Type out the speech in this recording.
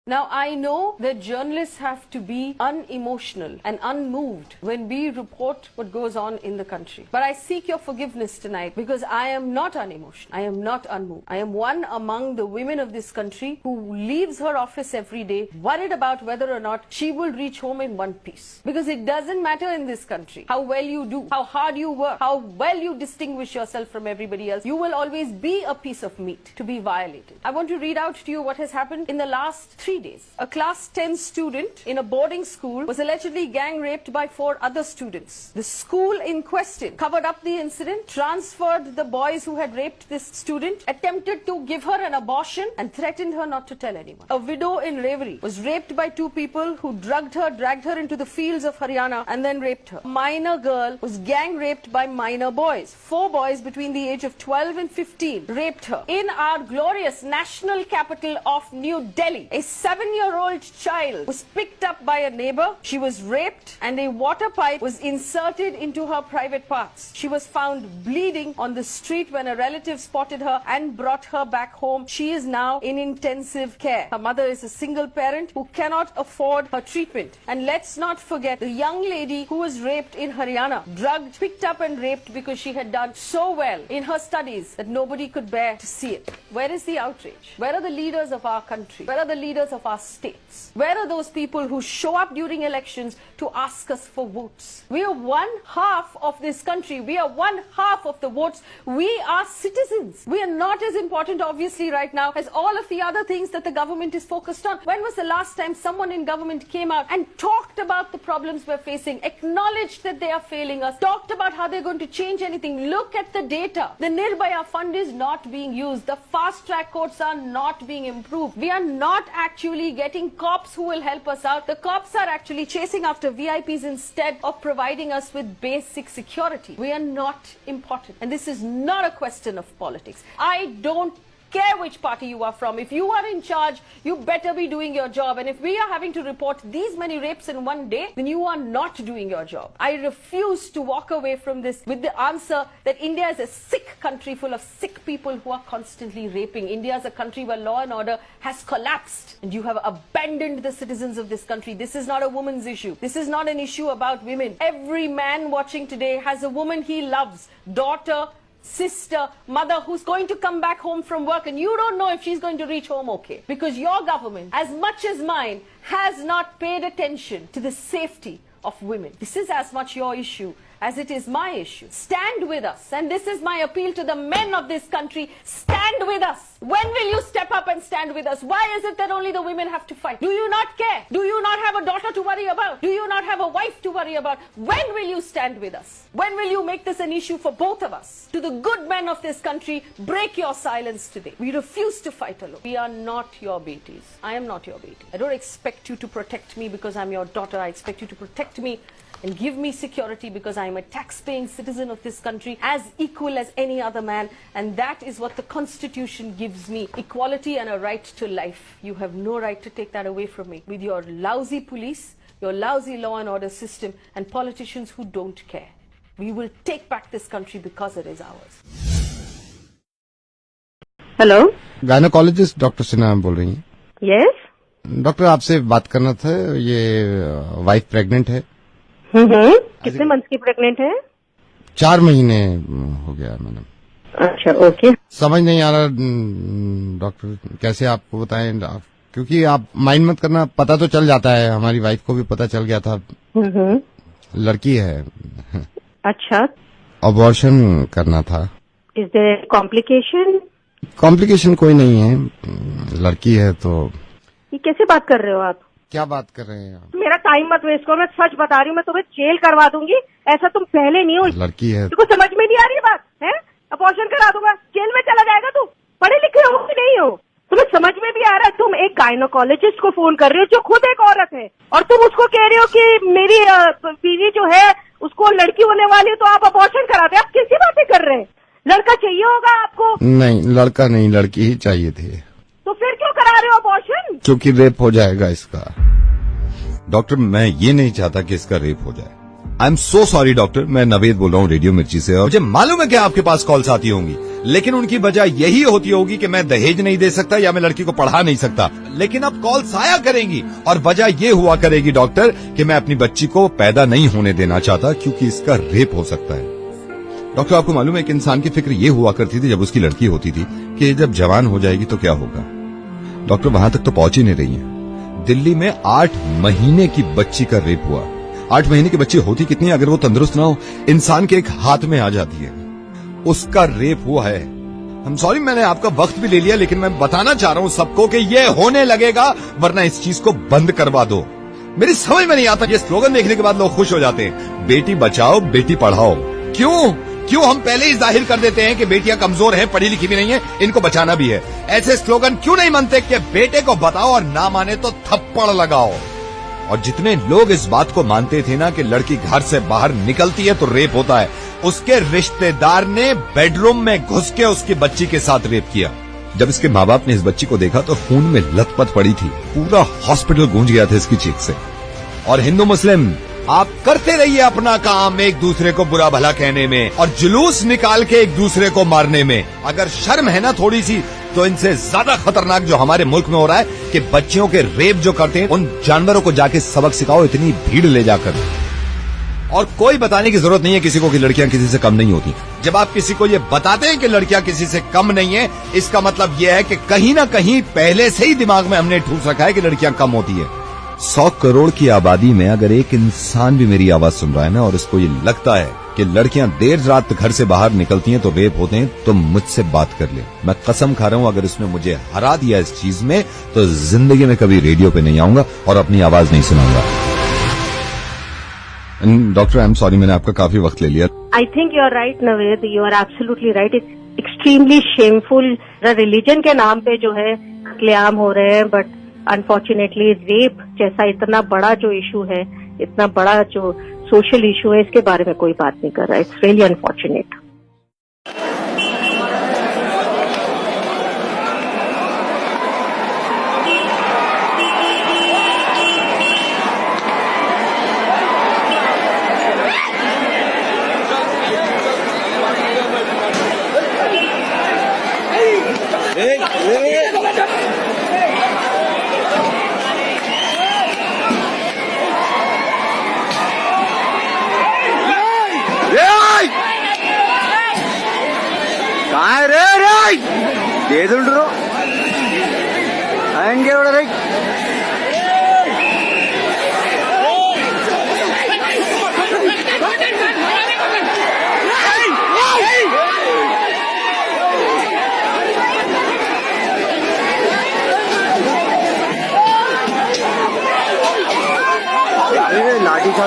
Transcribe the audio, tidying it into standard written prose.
Now, I know that journalists have to be unemotional and unmoved when we report what goes on in the country. But I seek your forgiveness tonight because I am not unemotional. I am not unmoved. I am one among the women of this country who leaves her office every day worried about whether or not she will reach home in one piece. Because it doesn't matter in this country how well you do, how hard you work, how well you distinguish yourself from everybody else. You will always be a piece of meat to be violated. I want to read out to you what has happened in the last 3 days. A class 10 student in a boarding school was allegedly gang raped by 4 other students. The school in question covered up the incident, transferred the boys who had raped this student, attempted to give her an abortion and threatened her not to tell anyone. A widow in Reveri was raped by 2 people who drugged her, dragged her into the fields of Haryana and then raped her. A minor girl was gang raped by minor boys. 4 boys between the age of 12 and 15 raped her. In our glorious national capital of New Delhi, a 7-year-old child was picked up by a neighbor. She was raped and a water pipe was inserted into her private parts. She was found bleeding on the street when a relative spotted her and brought her back home. She is now in intensive care. Her mother is a single parent who cannot afford her treatment. And let's not forget the young lady who was raped in Haryana, drugged, picked up and raped because she had done so well in her studies that nobody could bear to see it. Where is the outrage? Where are the leaders of our country? Where are the leaders of our states? Where are those people who show up during elections to ask us for votes? We are 1/2 of this country. We are 1/2 of the votes. We are citizens. We are not as important, obviously, right now as all of the other things that the government is focused on. When was the last time someone in government came out and talked about the problems we're facing, acknowledged that they are failing us, talked about how they're going to change anything? Look at the data. The Nirbhaya fund is not being used. The fast track courts are not being improved. We are not actually getting cops who will help us out. The cops are actually chasing after VIPs instead of providing us with basic security. We are not important. And this is not a question of politics. I don't care which party you are from. If you are in charge, you better be doing your job. And if we are having to report these many rapes in one day, then you are not doing your job. I refuse to walk away from this with the answer that India is a sick country full of sick people who are constantly raping. India is a country where law and order has collapsed and you have abandoned the citizens of this country. This is not a woman's issue. This is not an issue about women. Every man watching today has a woman he loves, daughter, sister, mother, who's going to come back home from work and you don't know if she's going to reach home okay. Because your government, as much as mine, has not paid attention to the safety of women. This is as much your issue as it is my issue. Stand with us. And this is my appeal to the men of this country. Stand with us. When will you step up and stand with us? Why is it that only the women have to fight? Do you not care? Do you not have a daughter to worry about? Do you not have a wife to worry about? When will you stand with us? When will you make this an issue for both of us? To the good men of this country, break your silence today. We refuse to fight alone. We are not your beaties. I am not your beatie. I don't expect you to protect me because I'm your daughter. I expect you to protect me and give me security because I am a tax-paying citizen of this country as equal as any other man, and that is what the Constitution gives me, equality and a right to life. You have no right to take that away from me with your lousy police, your lousy law and order system and politicians who don't care. We will take back this country because it is ours. Hello, gynaecologist doctor Sinha बोल रही हैं? Yes doctor आपसे बात करना था, ये wife pregnant है। कितने मंथ की प्रेग्नेंट है? 4 महीने हो गया मैडम। अच्छा, ओके। समझ नहीं आ रहा डॉक्टर, कैसे आपको बताएं, क्योंकि आप माइंड मत करना, पता तो चल जाता है, हमारी वाइफ को भी पता चल गया था। लड़की है। अच्छा, अबॉर्शन करना था। Is there complication? कॉम्प्लिकेशन कोई नहीं है, लड़की है तो। ये कैसे बात कर रहे हो आप? क्या बात कर रहे हैं आप? मेरा टाइम मत वेस्ट करो, मैं सच बता रही हूँ, मैं तुम्हें जेल करवा दूंगी। ऐसा तुम पहले नहीं हो। लड़की है। तुमको समझ में नहीं आ रही बात है? अबॉर्शन करा दूंगा, जेल में चला जाएगा तू। पढ़े लिखे हो कि नहीं हो? तुम्हें समझ में भी आ रहा है? तुम एक गायनोकोलॉजिस्ट को फोन कर रहे हो जो खुद एक औरत है, और तुम उसको कह रहे हो कि मेरी बीवी जो है उसको लड़की होने वाली है तो आप अबॉर्शन कराते। आप किसी बातें कर रहे हैं? लड़का चाहिए होगा आपको? नहीं, लड़का नहीं, लड़की ही चाहिए थी। तो फिर क्यों करा रहे हो अबॉर्शन? क्योंकि रेप हो जाएगा इसका। डॉक्टर, मैं ये नहीं चाहता कि इसका रेप हो जाए। I am so sorry doctor, मैं नवेद बोल रहा हूँ रेडियो मिर्ची से, और मुझे मालूम है कि आपके पास कॉल्स आती होंगी, लेकिन उनकी वजह यही होती होगी कि मैं दहेज नहीं दे सकता या मैं लड़की को पढ़ा नहीं सकता। लेकिन अब कॉल्स आया करेंगी और वजह ये हुआ करेगी डॉक्टर कि मैं अपनी बच्ची को पैदा नहीं होने देना चाहता क्योंकि इसका रेप हो सकता है। डॉक्टर आपको मालूम है कि इंसान की फिक्र ये हुआ करती थी जब उसकी लड़की होती थी कि जब जवान हो जाएगी तो क्या होगा। डॉक्टर वहां तक तो पहुंच ही नहीं रही है। दिल्ली में 8 महीने की बच्ची का रेप हुआ। 8 महीने की बच्ची होती कितनी, अगर वो तंदुरुस्त ना हो, इंसान के एक हाथ में आ जाती है। उसका रेप हुआ है। I'm सॉरी मैंने आपका वक्त भी ले लिया, लेकिन मैं बताना चाह रहा हूं सबको कि ये होने लगेगा, वरना इस चीज को बंद करवा दो। मेरी समझ में नहीं आता, ये स्लोगन देखने के बाद लोग खुश हो जाते हैं, बेटी बचाओ बेटी पढ़ाओ। क्यों हम पहले ही जाहिर कर देते हैं कि बेटियां कमजोर हैं, पढ़ी लिखी भी नहीं है, इनको बचाना भी है। ऐसे स्लोगन क्यों नहीं मानते कि बेटे को बताओ और ना माने तो थप्पड़ लगाओ। और जितने लोग इस बात को मानते थे ना कि लड़की घर से बाहर निकलती है तो रेप होता है, उसके रिश्तेदार ने बेडरूम में घुस के उसकी बच्ची के साथ रेप किया। जब इसके माँ बाप ने इस बच्ची को देखा तो खून में लथपथ पड़ी थी, पूरा हॉस्पिटल गूंज गया था इसकी चीख से। और हिंदू मुस्लिम आप करते रहिए अपना काम, एक दूसरे को बुरा भला कहने में और जुलूस निकाल के एक दूसरे को मारने में। अगर शर्म है ना थोड़ी सी, तो इनसे ज्यादा खतरनाक जो हमारे मुल्क में हो रहा है कि बच्चियों के रेप जो करते हैं, उन जानवरों को जाके सबक सिखाओ, इतनी भीड़ ले जाकर। और कोई बताने की जरूरत नहीं है किसी को कि लड़कियां किसी से कम नहीं होती। जब आप किसी को ये बताते हैं कि लड़कियां किसी से कम नहीं है, इसका मतलब ये है कि कहीं ना कहीं पहले से ही दिमाग में हमने ठूस रखा है कि लड़कियां कम होती है। 100 करोड़ की आबादी में अगर एक इंसान भी मेरी आवाज सुन रहा है ना और इसको ये लगता है कि लड़कियां देर रात घर से बाहर निकलती हैं तो रेप होते हैं, तो मुझसे बात कर ले। मैं कसम खा रहा हूं, अगर इसने मुझे हरा दिया इस चीज में तो जिंदगी में कभी रेडियो पे नहीं आऊंगा और अपनी आवाज नहीं सुनाऊंगा। डॉक्टर आई एम सॉरी, मैंने आपका काफी वक्त ले लिया। I think you are right Naved, you are absolutely right. It's extremely shameful. Religion के नाम पे जो है कत्लेआम हो रहे हैं, बट अनफॉर्चुनेटली रेप जैसा इतना बड़ा जो इशू है, इतना बड़ा जो सोशल इशू है, इसके बारे में कोई बात नहीं कर रहा है। It's really unfortunate. काय रे रे ఏదుండ్రు ఆయనకే కూడా రే लाठी था